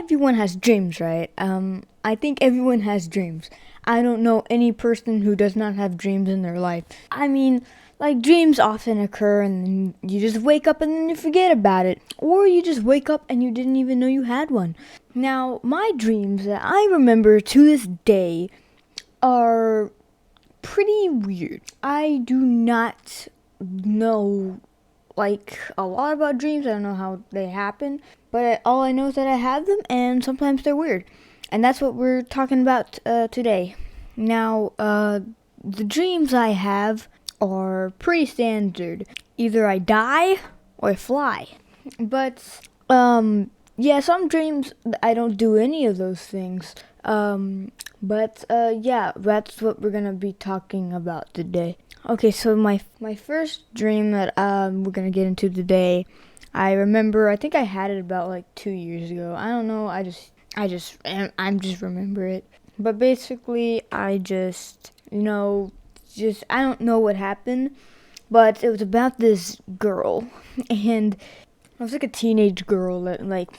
everyone has dreams, right? I think everyone has dreams. I don't know any person who does not have dreams in their life. I mean, like, dreams often occur and then you just wake up and then you forget about it. Or you just wake up and you didn't even know you had one. Now, my dreams that I remember to this day are pretty weird. I do not know like a lot about dreams. I don't know how they happen, but all I know is that I have them and sometimes they're weird. And that's what we're talking about today. Now, the dreams I have are pretty standard. Either I die or I fly. But, yeah, some dreams I don't do any of those things. Yeah, that's what we're gonna be talking about today. Okay, so my first dream that we're gonna get into today, I remember. I think I had it about like 2 years ago. I don't know. I just remember it. But basically, I don't know what happened, but it was about this girl, and I was like a teenage girl that like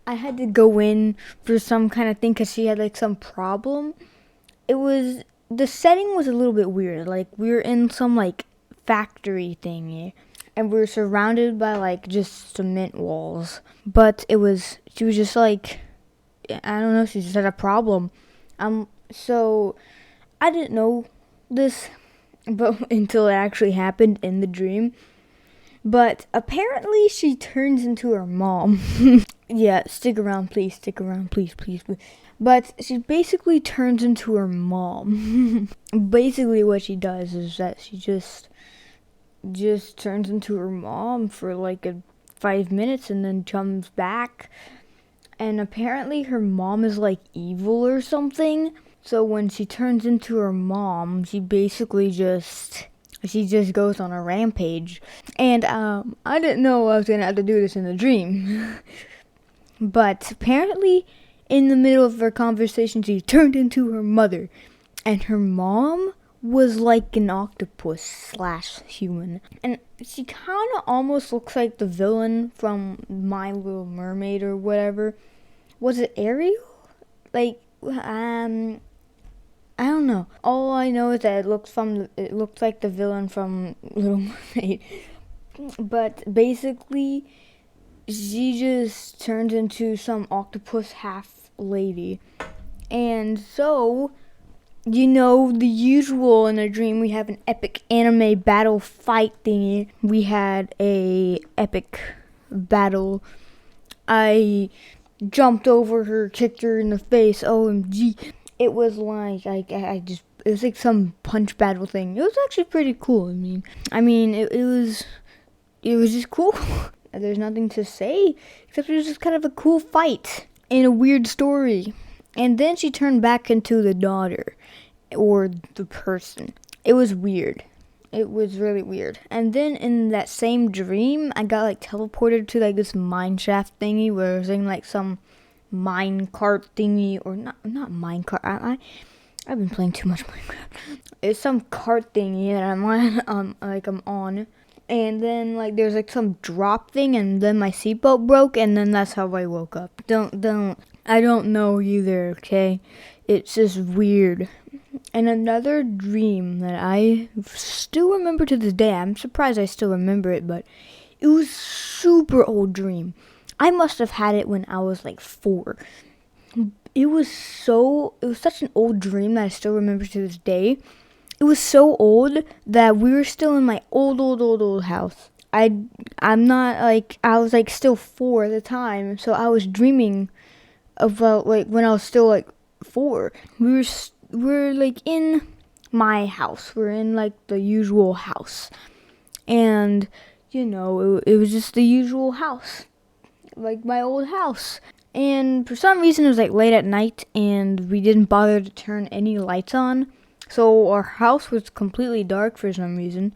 I had to go in for some kind of thing because she had like some problem. The setting was a little bit weird. Like, we were in some like factory thingy, and we were surrounded by like just cement walls. But she was just like, I don't know, she just had a problem. So I didn't know this, but until it actually happened in the dream. But apparently she turns into her mom. Yeah, stick around, please, please. But she basically turns into her mom. Basically what she does is that she just turns into her mom for like 5 minutes and then comes back. And apparently her mom is like evil or something. So when she turns into her mom, she basically just goes on a rampage. And I didn't know I was gonna have to do this in a dream. But apparently in the middle of her conversation, she turned into her mother. And her mom was like an octopus / human. And she kind of almost looks like the villain from My Little Mermaid or whatever. Was it Ariel? Like, I don't know. All I know is that it looks like the villain from Little Mermaid. But basically, she just turns into some octopus half lady. And so, the usual in a dream, we have an epic anime battle fight thingy. We had a epic battle. I jumped over her, kicked her in the face, OMG. It was like, it was like some punch battle thing. It was actually pretty cool. I mean, it was just cool. There's nothing to say, except it was just kind of a cool fight and a weird story. And then she turned back into the daughter, or the person. It was weird. It was really weird. And then in that same dream, I got like teleported to like this mine shaft thingy where I was in like some mine cart thingy, or not mine cart. I've been playing too much Minecraft. It's some cart thingy that I'm on. And then like there's like some drop thing, and then my seatbelt broke, and then that's how I woke up. I don't know either, okay? It's just weird. And another dream that I still remember to this day, I'm surprised I still remember it, but it was super old dream. I must have had it when I was like 4. It was such an old dream that I still remember to this day. It was so old that we were still in my old house. I was like still 4 at the time, so I was dreaming about like when I was still like 4. We're like in my house. We're in like the usual house, and it was just the usual house, like my old house. And for some reason it was like late at night, and we didn't bother to turn any lights on. So our house was completely dark for some reason.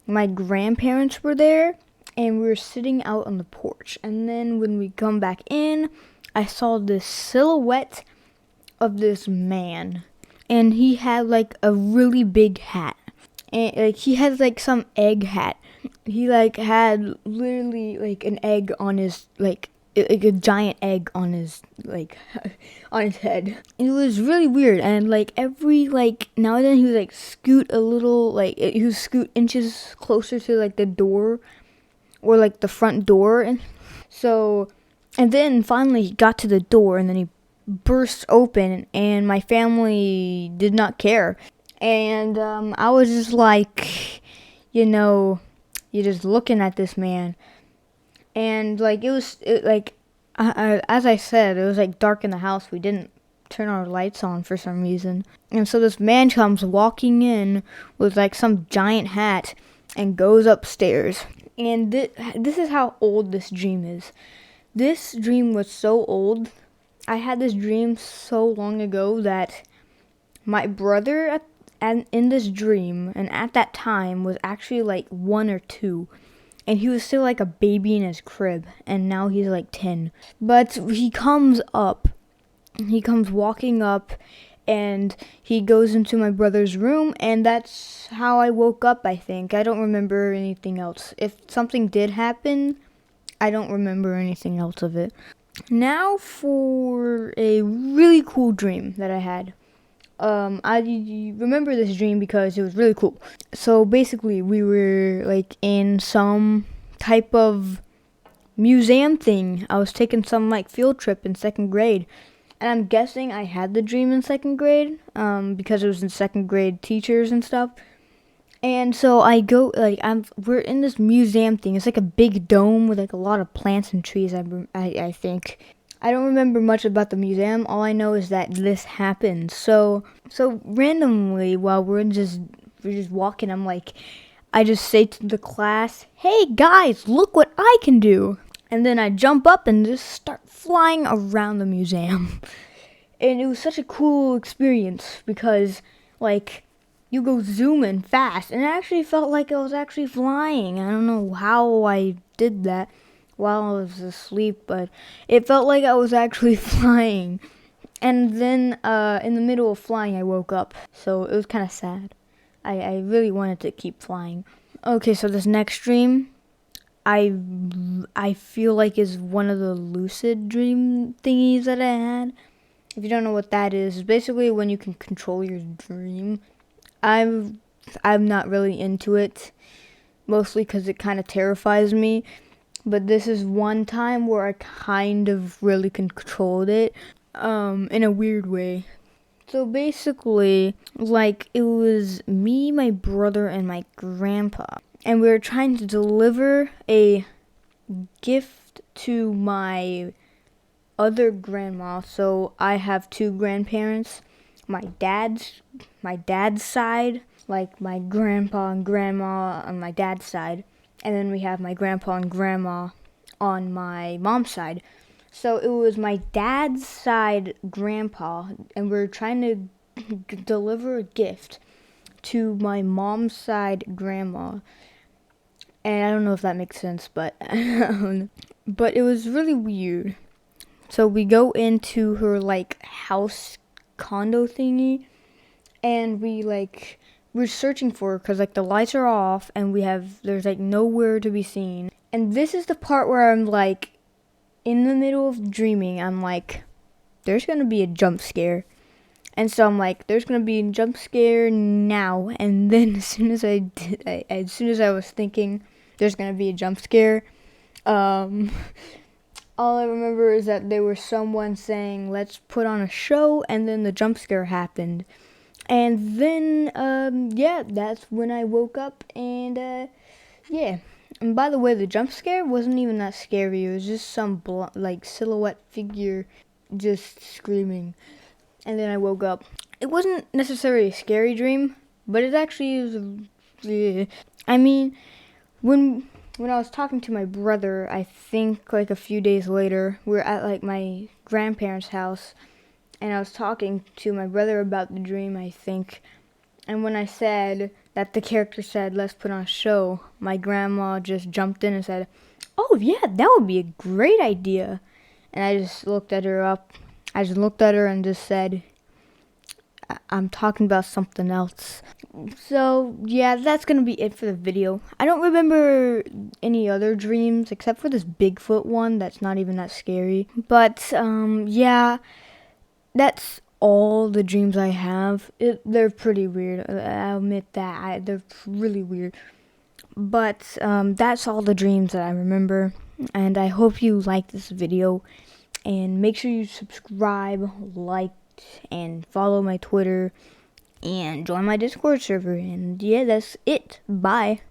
My grandparents were there, and we were sitting out on the porch. And then when we come back in, I saw this silhouette of this man. And he had like a really big hat. And like he had like some egg hat. He like had literally like an egg on his like like a giant egg on his like on his head. It was really weird, and like every like now and then he would like scoot a little, like he would scoot inches closer to like the door or like the front door, and so and then finally he got to the door, and then he burst open, and my family did not care, and I was just like, you're just looking at this man. And like as I said, it was like dark in the house. We didn't turn our lights on for some reason. And so this man comes walking in with like some giant hat and goes upstairs. And this is how old this dream is. This dream was so old. I had this dream so long ago that my brother in this dream, and at that time, was actually like 1 or 2. And he was still like a baby in his crib, and now he's like 10. But he comes walking up, and he goes into my brother's room, and that's how I woke up, I think. I don't remember anything else. If something did happen, I don't remember anything else of it. Now for a really cool dream that I had. I remember this dream because it was really cool. So basically, we were like in some type of museum thing. I was taking some like field trip in 2nd grade, and I'm guessing I had the dream in 2nd grade, because it was in 2nd grade teachers and stuff. And so I go we're in this museum thing. It's like a big dome with like a lot of plants and trees. I think. I don't remember much about the museum. All I know is that this happened. So randomly, while we're just walking, I just say to the class, "Hey guys, look what I can do!" And then I jump up and just start flying around the museum. And it was such a cool experience because, like, you go zooming fast, and it actually felt like I was actually flying. I don't know how I did that while I was asleep, but it felt like I was actually flying. And then in the middle of flying, I woke up, so it was kind of sad. I really wanted to keep flying. Okay, so this next dream, I feel like is one of the lucid dream thingies that I had. If you don't know what that is, it's basically when you can control your dream. I'm not really into it, mostly because it kind of terrifies me. But this is one time where I kind of really controlled it, in a weird way. So basically, like, it was me, my brother, and my grandpa. And we were trying to deliver a gift to my other grandma. So I have 2 grandparents. My dad's side, like my grandpa and grandma on my dad's side. And then we have my grandpa and grandma on my mom's side. So it was my dad's side grandpa, and we're trying to deliver a gift to my mom's side grandma. And I don't know if that makes sense, but but it was really weird. So we go into her like house condo thingy, and we're searching for her because like the lights are off and there's like nowhere to be seen. And this is the part where I'm like, in the middle of dreaming, I'm like, there's gonna be a jump scare. And so I'm like, there's gonna be a jump scare now. And then as soon as I was thinking there's gonna be a jump scare, all I remember is that there was someone saying, "Let's put on a show," and then the jump scare happened. And then, that's when I woke up, and, yeah. And by the way, the jump scare wasn't even that scary. It was just some, silhouette figure just screaming. And then I woke up. It wasn't necessarily a scary dream, but it actually was, I mean, when I was talking to my brother, I think, like, a few days later, we were at, like, my grandparents' house, and I was talking to my brother about the dream, I think. And when I said that the character said, "Let's put on a show," my grandma just jumped in and said, "Oh, yeah, that would be a great idea." And I just looked at her and just said, I'm talking about something else. So yeah, that's gonna be it for the video. I don't remember any other dreams except for this Bigfoot one that's not even that scary. But yeah, that's all the dreams I have. They're pretty weird. I'll admit that. They're really weird. But that's all the dreams that I remember. And I hope you like this video. And make sure you subscribe, like, and follow my Twitter. And join my Discord server. And yeah, that's it. Bye.